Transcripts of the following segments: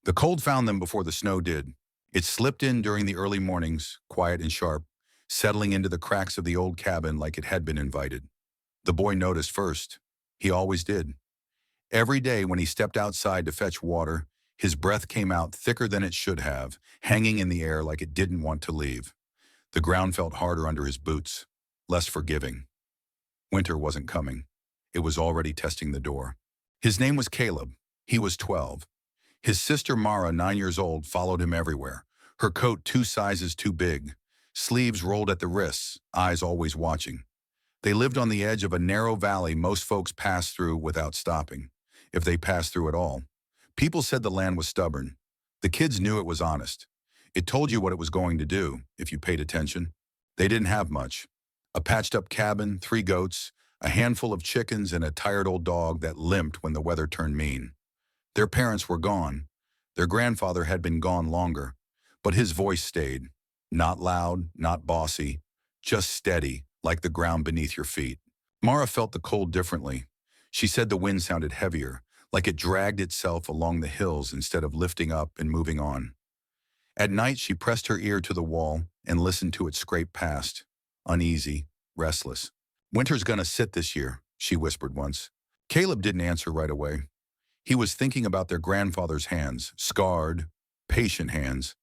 The cold found them before the snow did. It slipped in during the early mornings, quiet and sharp, settling into the cracks of the old cabin like it had been invited. The boy noticed first. He always did. Every day when he stepped outside to fetch water, his breath came out thicker than it should have, hanging in the air like it didn't want to leave. The ground felt harder under his boots, less forgiving. Winter wasn't coming. It was already testing the door. His name was Caleb. He was 12. His sister Mara, 9 years old, followed him everywhere. Her coat 2 sizes too big. Sleeves rolled at the wrists, eyes always watching. They lived on the edge of a narrow valley most folks passed through without stopping, if they passed through at all. People said the land was stubborn. The kids knew it was honest. It told you what it was going to do, if you paid attention. They didn't have much. A patched-up cabin, 3 goats, a handful of chickens, and a tired old dog that limped when the weather turned mean. Their parents were gone. Their grandfather had been gone longer, but his voice stayed. Not loud, not bossy, just steady, like the ground beneath your feet. Mara felt the cold differently. She said the wind sounded heavier, like it dragged itself along the hills instead of lifting up and moving on. At night, she pressed her ear to the wall and listened to it scrape past, uneasy, restless. "Winter's gonna sit this year," she whispered once. Caleb didn't answer right away. He was thinking about their grandfather's hands, scarred, patient hands,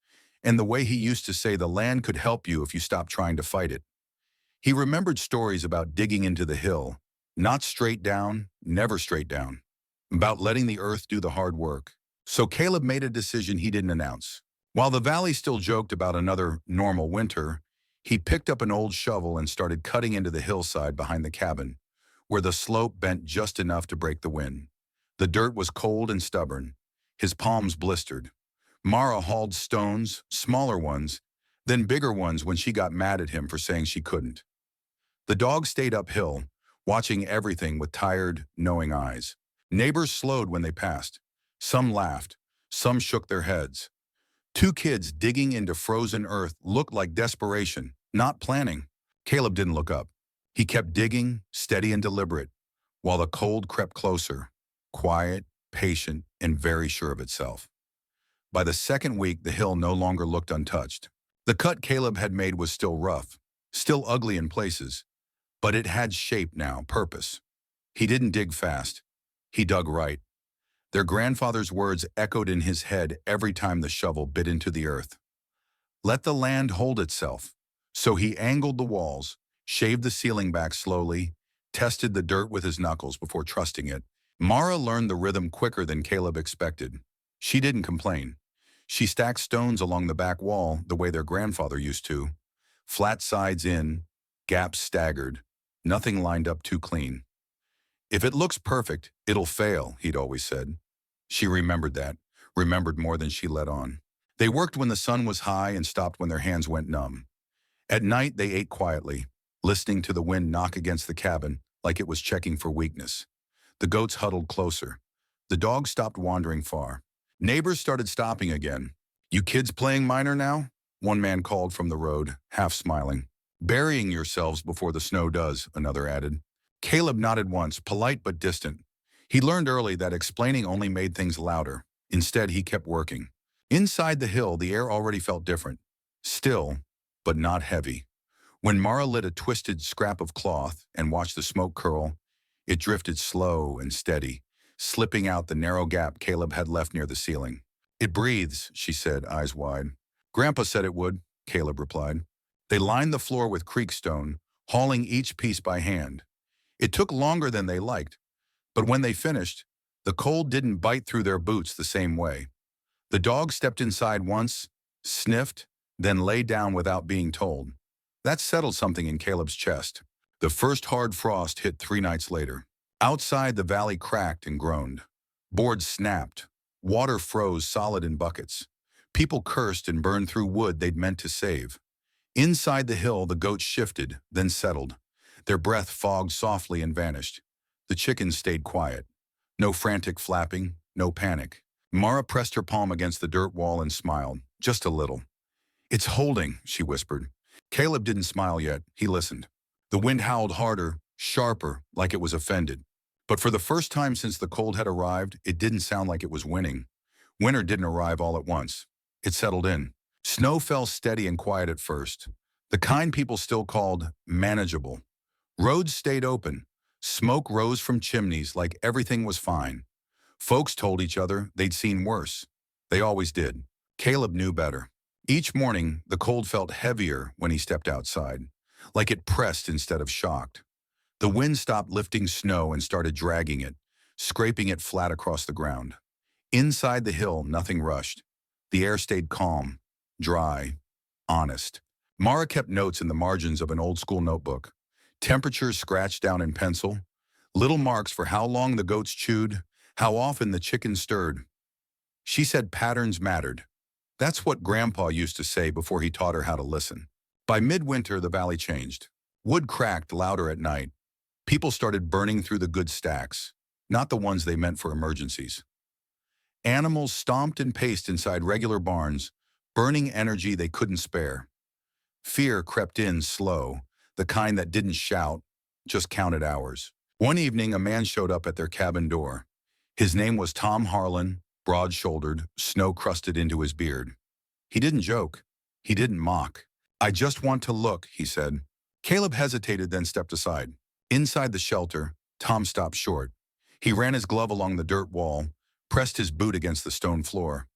and the way he used to say the land could help you if you stopped trying to fight it. He remembered stories about digging into the hill, not straight down, never straight down, about letting the earth do the hard work. So Caleb made a decision he didn't announce. While the valley still joked about another normal winter, he picked up an old shovel and started cutting into the hillside behind the cabin, where the slope bent just enough to break the wind. The dirt was cold and stubborn. His palms blistered. Mara hauled stones, smaller ones, then bigger ones when she got mad at him for saying she couldn't. The dog stayed uphill, watching everything with tired, knowing eyes. Neighbors slowed when they passed. Some laughed. Some shook their heads. 2 kids digging into frozen earth looked like desperation, not planning. Caleb didn't look up. He kept digging, steady and deliberate, while the cold crept closer, quiet, patient, and very sure of itself. By the second week, the hill no longer looked untouched. The cut Caleb had made was still rough, still ugly in places, but it had shape now, purpose. He didn't dig fast. He dug right. Their grandfather's words echoed in his head every time the shovel bit into the earth. Let the land hold itself. So he angled the walls, shaved the ceiling back slowly, tested the dirt with his knuckles before trusting it. Mara learned the rhythm quicker than Caleb expected. She didn't complain. She stacked stones along the back wall the way their grandfather used to. Flat sides in, gaps staggered, nothing lined up too clean. "If it looks perfect, it'll fail," he'd always said. She remembered that, remembered more than she let on. They worked when the sun was high and stopped when their hands went numb. At night, they ate quietly, listening to the wind knock against the cabin like it was checking for weakness. The goats huddled closer. The dog stopped wandering far. Neighbors started stopping again. "You kids playing minor now?" one man called from the road, half smiling. "Burying yourselves before the snow does," another added. Caleb nodded once, polite but distant. He learned early that explaining only made things louder. Instead, he kept working. Inside the hill, the air already felt different. Still, but not heavy. When Mara lit a twisted scrap of cloth and watched the smoke curl, it drifted slow and steady, slipping out the narrow gap Caleb had left near the ceiling. "It breathes," she said, eyes wide. "Grandpa said it would," Caleb replied. They lined the floor with creekstone, hauling each piece by hand. It took longer than they liked, but when they finished, the cold didn't bite through their boots the same way. The dog stepped inside once, sniffed, then lay down without being told. That settled something in Caleb's chest. The first hard frost hit 3 nights later. Outside, the valley cracked and groaned. Boards snapped. Water froze solid in buckets. People cursed and burned through wood they'd meant to save. Inside the hill, the goats shifted, then settled. Their breath fogged softly and vanished. The chickens stayed quiet. No frantic flapping, no panic. Mara pressed her palm against the dirt wall and smiled, just a little. "It's holding," she whispered. Caleb didn't smile yet. He listened. The wind howled harder, sharper, like it was offended. But for the first time since the cold had arrived, it didn't sound like it was winning. Winter didn't arrive all at once. It settled in. Snow fell steady and quiet at first, the kind people still called manageable. Roads stayed open. Smoke rose from chimneys like everything was fine. Folks told each other they'd seen worse. They always did. Caleb knew better. Each morning, the cold felt heavier when he stepped outside, like it pressed instead of shocked. The wind stopped lifting snow and started dragging it, scraping it flat across the ground. Inside the hill, nothing rushed. The air stayed calm, dry, honest. Mara kept notes in the margins of an old-school notebook. Temperatures scratched down in pencil, little marks for how long the goats chewed, how often the chickens stirred. She said patterns mattered. That's what Grandpa used to say before he taught her how to listen. By midwinter, the valley changed. Wood cracked louder at night. People started burning through the good stacks, not the ones they meant for emergencies. Animals stomped and paced inside regular barns, burning energy they couldn't spare. Fear crept in slow, the kind that didn't shout, just counted hours. One evening, a man showed up at their cabin door. His name was Tom Harlan, broad-shouldered, snow crusted into his beard. He didn't joke. He didn't mock. "I just want to look," he said. Caleb hesitated, then stepped aside. Inside the shelter, Tom stopped short. He ran his glove along the dirt wall, pressed his boot against the stone floor.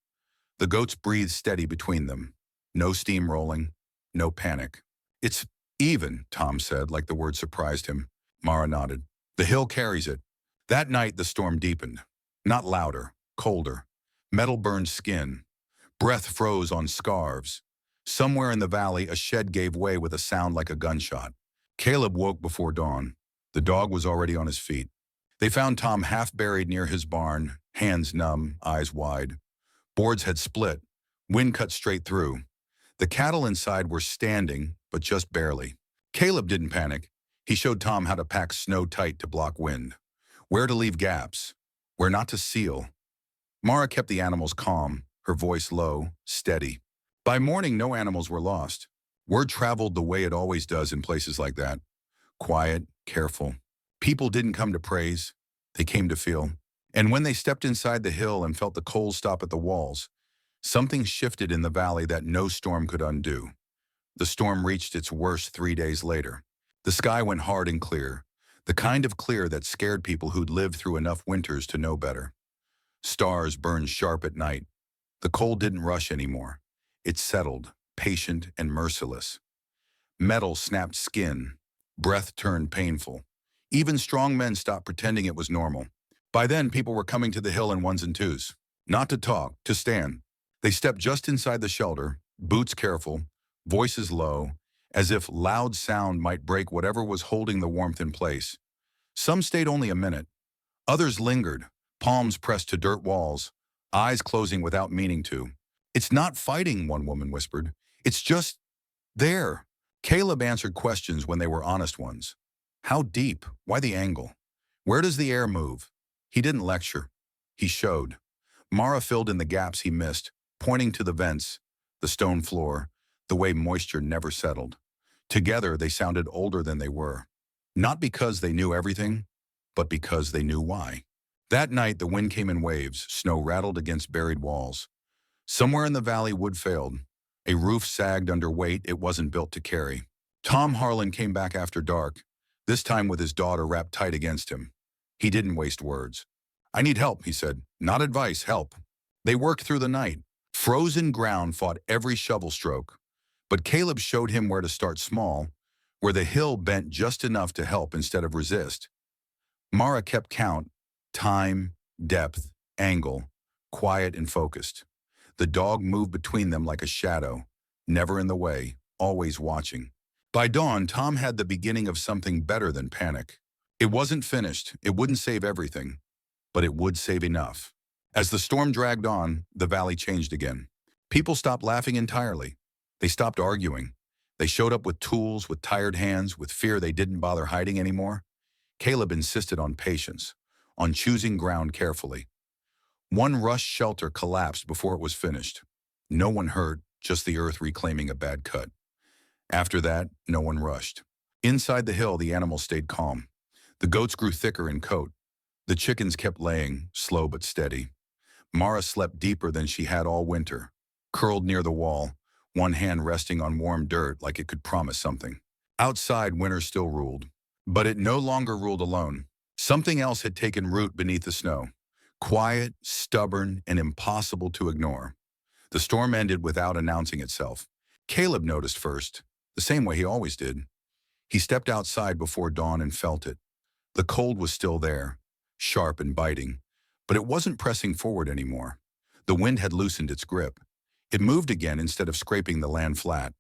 The goats breathed steady between them. No steam rolling, no panic. "It's even," Tom said, like the word surprised him. Mara nodded. "The hill carries it." That night, the storm deepened. Not louder, colder. Metal burned skin. Breath froze on scarves. Somewhere in the valley, a shed gave way with a sound like a gunshot. Caleb woke before dawn. The dog was already on his feet. They found Tom half buried near his barn, hands numb, eyes wide. Boards had split. Wind cut straight through. The cattle inside were standing, but just barely. Caleb didn't panic. He showed Tom how to pack snow tight to block wind, where to leave gaps, where not to seal. Mara kept the animals calm, her voice low, steady. By morning, no animals were lost. Word traveled the way it always does in places like that. Quiet, careful. People didn't come to praise. They came to feel. And when they stepped inside the hill and felt the cold stop at the walls, something shifted in the valley that no storm could undo. The storm reached its worst 3 days later. The sky went hard and clear, the kind of clear that scared people who'd lived through enough winters to know better. Stars burned sharp at night. The cold didn't rush anymore. It settled, patient and merciless. Metal snapped skin. Breath turned painful. Even strong men stopped pretending it was normal. By then, people were coming to the hill in ones and twos. Not to talk, to stand. They stepped just inside the shelter, boots careful, voices low, as if loud sound might break whatever was holding the warmth in place. Some stayed only a minute. Others lingered, palms pressed to dirt walls, eyes closing without meaning to. "It's not fighting," one woman whispered. "It's just there." Caleb answered questions when they were honest ones. How deep? Why the angle? Where does the air move? He didn't lecture. He showed. Mara filled in the gaps he missed, pointing to the vents, the stone floor, the way moisture never settled. Together, they sounded older than they were. Not because they knew everything, but because they knew why. That night, the wind came in waves, snow rattled against buried walls. Somewhere in the valley, wood failed. A roof sagged under weight it wasn't built to carry. Tom Harlan came back after dark, this time with his daughter wrapped tight against him. He didn't waste words. "I need help," he said. "Not advice, help." They worked through the night. Frozen ground fought every shovel stroke. But Caleb showed him where to start small, where the hill bent just enough to help instead of resist. Mara kept count, time, depth, angle, quiet and focused. The dog moved between them like a shadow, never in the way, always watching. By dawn, Tom had the beginning of something better than panic. It wasn't finished, it wouldn't save everything, but it would save enough. As the storm dragged on, the valley changed again. People stopped laughing entirely. They stopped arguing. They showed up with tools, with tired hands, with fear they didn't bother hiding anymore. Caleb insisted on patience, on choosing ground carefully. One rush shelter collapsed before it was finished. No one hurt, just the earth reclaiming a bad cut. After that, no one rushed. Inside the hill, the animals stayed calm. The goats grew thicker in coat. The chickens kept laying, slow but steady. Mara slept deeper than she had all winter, curled near the wall, one hand resting on warm dirt like it could promise something. Outside, winter still ruled, but it no longer ruled alone. Something else had taken root beneath the snow, quiet, stubborn, and impossible to ignore. The storm ended without announcing itself. Caleb noticed first, the same way he always did. He stepped outside before dawn and felt it. The cold was still there, sharp and biting, but it wasn't pressing forward anymore. The wind had loosened its grip. It moved again instead of scraping the land flat.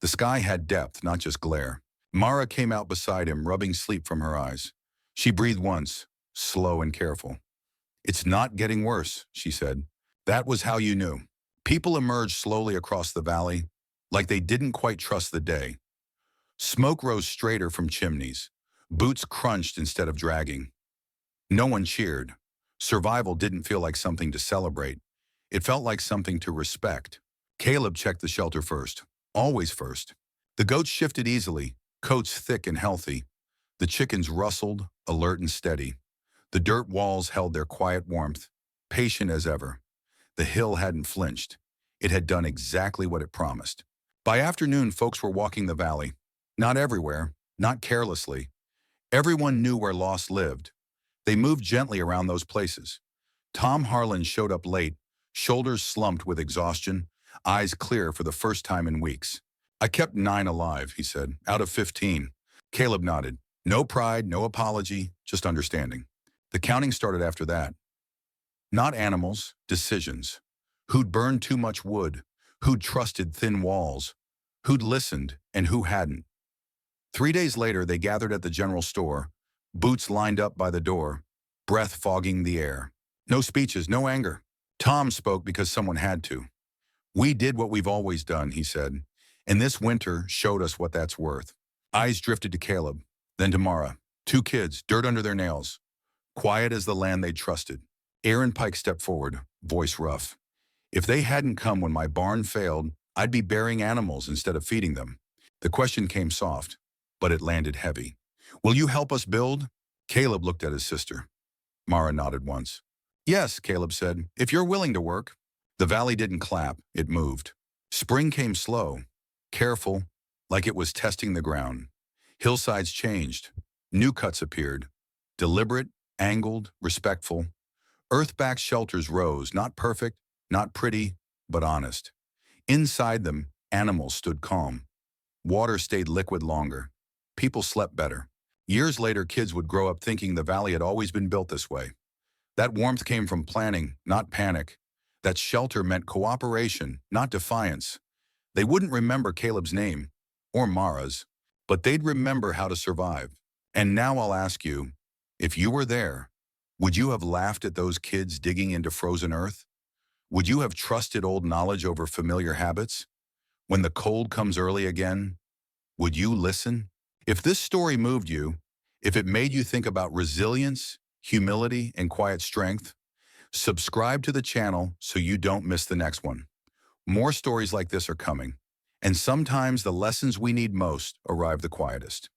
The sky had depth, not just glare. Mara came out beside him, rubbing sleep from her eyes. She breathed once, slow and careful. "It's not getting worse," she said. That was how you knew. People emerged slowly across the valley, like they didn't quite trust the day. Smoke rose straighter from chimneys. Boots crunched instead of dragging. No one cheered. Survival didn't feel like something to celebrate. It felt like something to respect. Caleb checked the shelter first, always first. The goats shifted easily, coats thick and healthy. The chickens rustled, alert and steady. The dirt walls held their quiet warmth, patient as ever. The hill hadn't flinched. It had done exactly what it promised. By afternoon, folks were walking the valley. Not everywhere, not carelessly. Everyone knew where lost lived. They moved gently around those places. Tom Harlan showed up late, shoulders slumped with exhaustion, eyes clear for the first time in weeks. "I kept 9 alive," he said, "out of 15. Caleb nodded. No pride, no apology, just understanding. The counting started after that. Not animals, decisions. Who'd burned too much wood, who'd trusted thin walls, who'd listened, and who hadn't. 3 days later, they gathered at the general store, boots lined up by the door, breath fogging the air. No speeches, no anger. Tom spoke because someone had to. "We did what we've always done," he said, "and this winter showed us what that's worth." Eyes drifted to Caleb, then to Mara. 2 kids, dirt under their nails, quiet as the land they'd trusted. Aaron Pike stepped forward, voice rough. "If they hadn't come when my barn failed, I'd be burying animals instead of feeding them." The question came soft, but it landed heavy. "Will you help us build?" Caleb looked at his sister. Mara nodded once. "Yes," Caleb said, "if you're willing to work." The valley didn't clap, it moved. Spring came slow, careful, like it was testing the ground. Hillsides changed. New cuts appeared. Deliberate, angled, respectful. Earth-backed shelters rose, not perfect, not pretty, but honest. Inside them, animals stood calm. Water stayed liquid longer. People slept better. Years later, kids would grow up thinking the valley had always been built this way. That warmth came from planning, not panic. That shelter meant cooperation, not defiance. They wouldn't remember Caleb's name, or Mara's, but they'd remember how to survive. And now I'll ask you, if you were there, would you have laughed at those kids digging into frozen earth? Would you have trusted old knowledge over familiar habits? When the cold comes early again, would you listen? If this story moved you, if it made you think about resilience, humility, and quiet strength, subscribe to the channel so you don't miss the next one. More stories like this are coming, and sometimes the lessons we need most arrive the quietest.